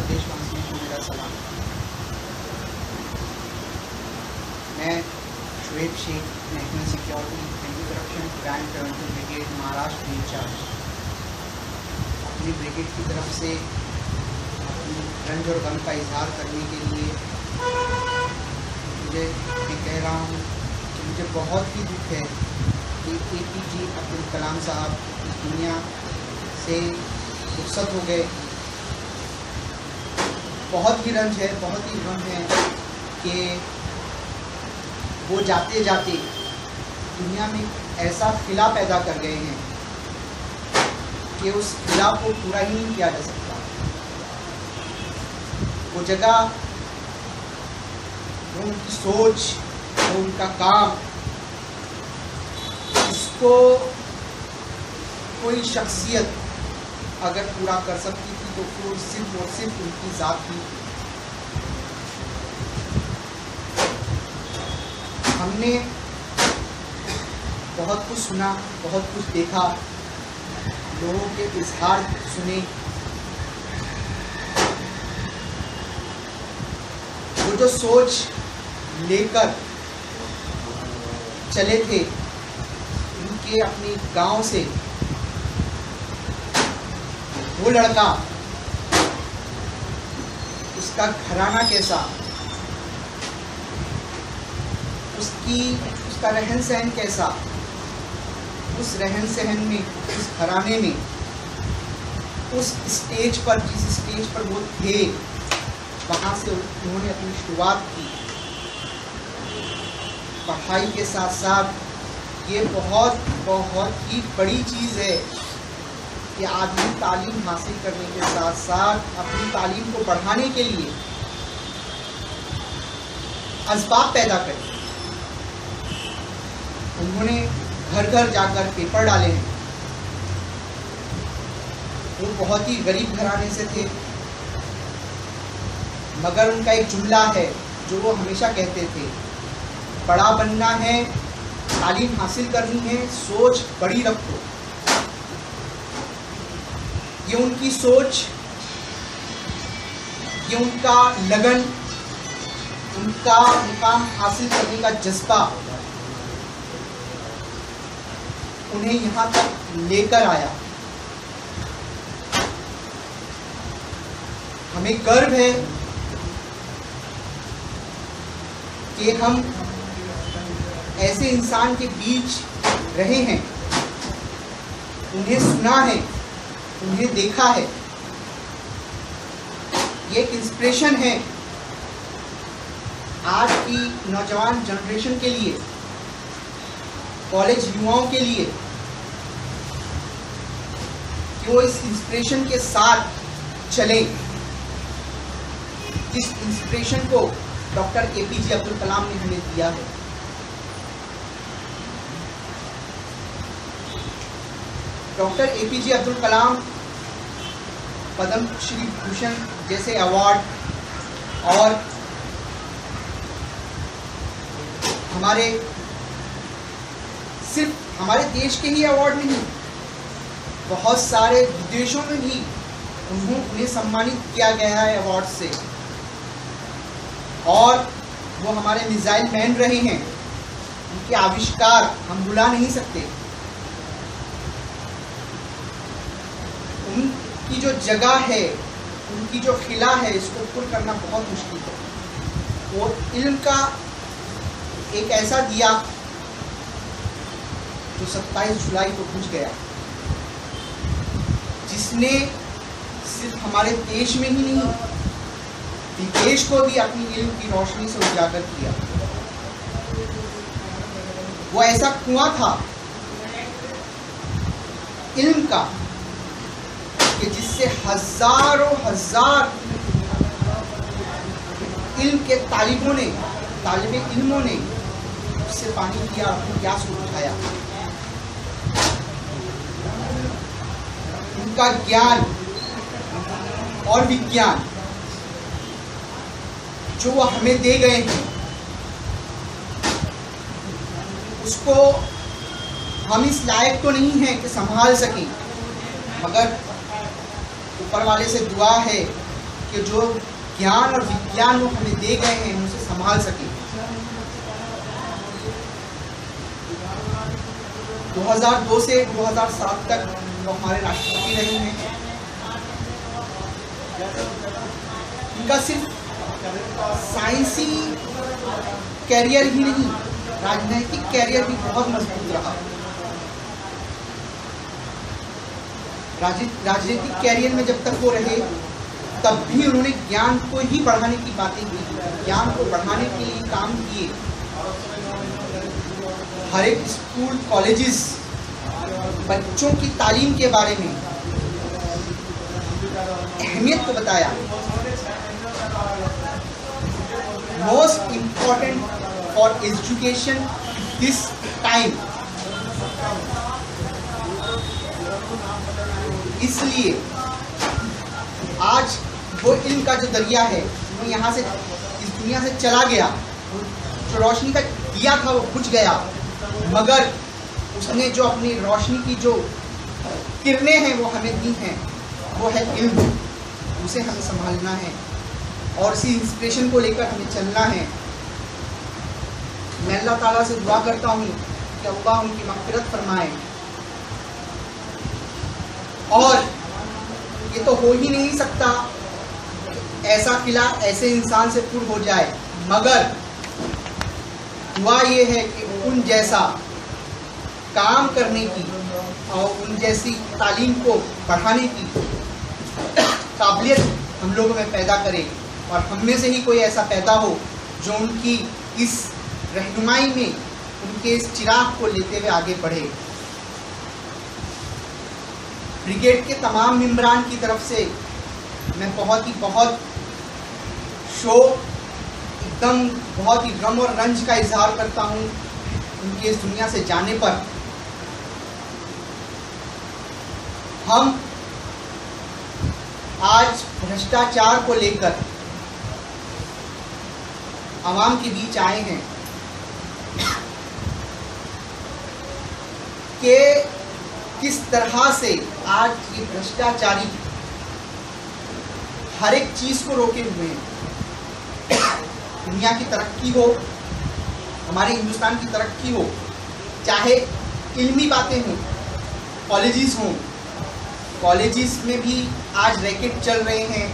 देशवासियों को मेरा सलाम। मैं Shoaib Shaikh, national security anti corruption crime prevention brigade Maharashtra incharge, अपनी ब्रिगेड की तरफ से अपनी रंज और गम का इजहार करने के लिए मैं कह रहा हूँ कि मुझे बहुत ही दुख है कि APJ अब्दुल कलाम साहब इस दुनिया से रुखसत हो गए। बहुत ही रंज है, बहुत ही गम है कि वो जाते जाते दुनिया में ऐसा खिला पैदा कर गए हैं कि उस खिला को पूरा ही नहीं किया जा सकता। वो जगह, वो उनकी सोच, वो उनका काम, इसको कोई शख्सियत अगर पूरा कर सकती थी तो वो सिर्फ और सिर्फ उनकी ज़ात थी। हमने बहुत कुछ सुना, बहुत कुछ देखा, लोगों के इजहार सुने। वो जो सोच लेकर चले थे उनके अपने गांव से, वो लड़का, उसका घराना कैसा, उसका रहन सहन कैसा, उस रहन सहन में, उस घराने में, उस स्टेज पर, जिस स्टेज पर वो थे, वहाँ से उन्होंने अपनी शुरुआत की। पढ़ाई के साथ साथ ये बहुत बहुत ही बड़ी चीज़ है कि आदमी तालीम हासिल करने के साथ साथ अपनी तालीम को बढ़ाने के लिए असबाब पैदा करे। उन्होंने घर घर जाकर पेपर डाले हैं। वो बहुत ही गरीब घराने से थे, मगर उनका एक जुमला है जो वो हमेशा कहते थे, बड़ा बनना है, तालीम हासिल करनी है, सोच बड़ी रखो। ये उनकी सोच, ये उनका लगन, उनका मुकाम हासिल करने का जज्बा उन्हें यहाँ तक लेकर आया। हमें गर्व है कि हम ऐसे इंसान के बीच रहे हैं, उन्हें सुना है, उन्हें देखा है। ये एक इंस्पिरेशन है आज की नौजवान जनरेशन के लिए, कॉलेज युवाओं के लिए, कि वो इस इंस्पिरेशन के साथ चले, जिस इंस्पिरेशन को डॉक्टर APJ अब्दुल कलाम ने हमें दिया है। डॉक्टर APJ अब्दुल कलाम पद्म श्री भूषण जैसे अवार्ड और हमारे, सिर्फ हमारे देश के ही अवार्ड नहीं, बहुत सारे विदेशों में भी उन्हें सम्मानित किया गया है अवार्ड से। और वो हमारे मिसाइल मैन रहे हैं, उनके आविष्कार हम भुला नहीं सकते। उनकी जो जगह है, उनकी जो खिला है, इसको पूर्ण करना बहुत मुश्किल है। वो इल्म का एक ऐसा दिया जो 27 जुलाई को बुझ गया, जिसने सिर्फ हमारे देश में ही नहीं, विदेश को भी अपनी इल्म की रोशनी से उजागर किया। वो ऐसा कुआं था इल्म का कि जिससे हजारों हजार इल्म के तालिबे इल्मों ने उससे पानी पिया, अपनी प्यास को बुझाया। उनका ज्ञान और विज्ञान जो वो हमें दे गए हैं, उसको हम इस लायक तो नहीं हैं कि संभाल सकें, मगर ऊपर वाले से दुआ है कि जो ज्ञान और विज्ञान वो हमें दे गए हैं हम उसे संभाल सकें। 2002 से 2007 तक वो हमारे राष्ट्रपति रहे हैं। इनका सिर्फ साइंसी कैरियर ही नहीं, राजनैतिक कैरियर भी बहुत मजबूत रहा। राजनीतिक कैरियर में जब तक वो रहे तब भी उन्होंने ज्ञान को ही बढ़ाने की बातें की, ज्ञान को बढ़ाने के लिए काम किए। हर एक स्कूल कॉलेजेस बच्चों की तालीम के बारे में अहमियत को बताया। Most important for education this time. इसलिए आज वो इल्म का जो दरिया है वो यहाँ से इस दुनिया से चला गया, जो रोशनी का दिया था वो बुझ गया, मगर उसने जो अपनी रोशनी की जो किरणें हैं वो हमें दी हैं, वो है इल्म। उसे हमें संभालना है और इसी इंस्पिरेशन को लेकर हमें चलना है। मैं अल्लाह ताला से दुआ करता हूँ कि अल्लाह उनकी मग़फ़िरत फरमाए। और ये तो हो ही नहीं सकता ऐसा किला ऐसे इंसान से पुर हो जाए, मगर दुआ ये है कि उन जैसा काम करने की और उन जैसी तालीम को बढ़ाने की काबिलियत हम लोगों में पैदा करे और हम में से ही कोई ऐसा पैदा हो जो उनकी इस रहनुमाई में उनके इस चिराग को लेते हुए आगे बढ़े। ब्रिगेड के तमाम मेंबरान की तरफ से मैं बहुत ही गम और रंज का इजहार करता हूँ उनके इस दुनिया से जाने पर। हम आज भ्रष्टाचार को लेकर आवाम के बीच आए हैं कि किस तरह से आज ये भ्रष्टाचारी हर एक चीज को रोके हुए हैं। दुनिया की तरक्की हो, हमारे हिंदुस्तान की तरक्की हो, चाहे इल्मी बातें हों, कॉलेजेस में भी आज रैकेट चल रहे हैं,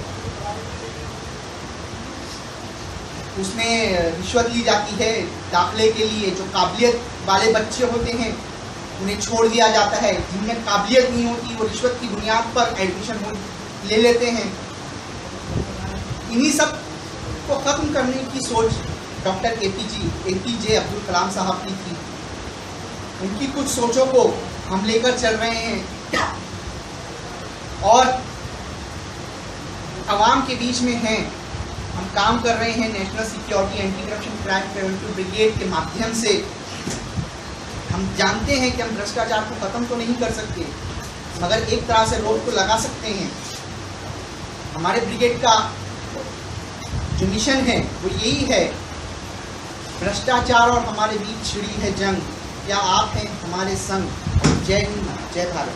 उसमें रिश्वत ली जाती है दाखिले के लिए। जो काबिलियत वाले बच्चे होते हैं उन्हें छोड़ दिया जाता है, जिनमें काबिलियत नहीं होती वो रिश्वत की बुनियाद पर एडमिशन ले लेते हैं। इन्हीं सब को ख़त्म करने की सोच डॉक्टर APJ अब्दुल कलाम साहब की थी। उनकी कुछ सोचों को हम लेकर चल रहे हैं और आवाम के बीच में हैं। हम काम कर रहे हैं national security anti corruption crime preventive brigade के माध्यम से। हम जानते हैं कि हम भ्रष्टाचार को ख़त्म तो नहीं कर सकते, मगर एक तरह से रोक को लगा सकते हैं। हमारे ब्रिगेड का जो मिशन है वो यही है, भ्रष्टाचार और हमारे बीच छिड़ी है जंग, क्या आप हैं हमारे संग। जय हिंद, जय भारत।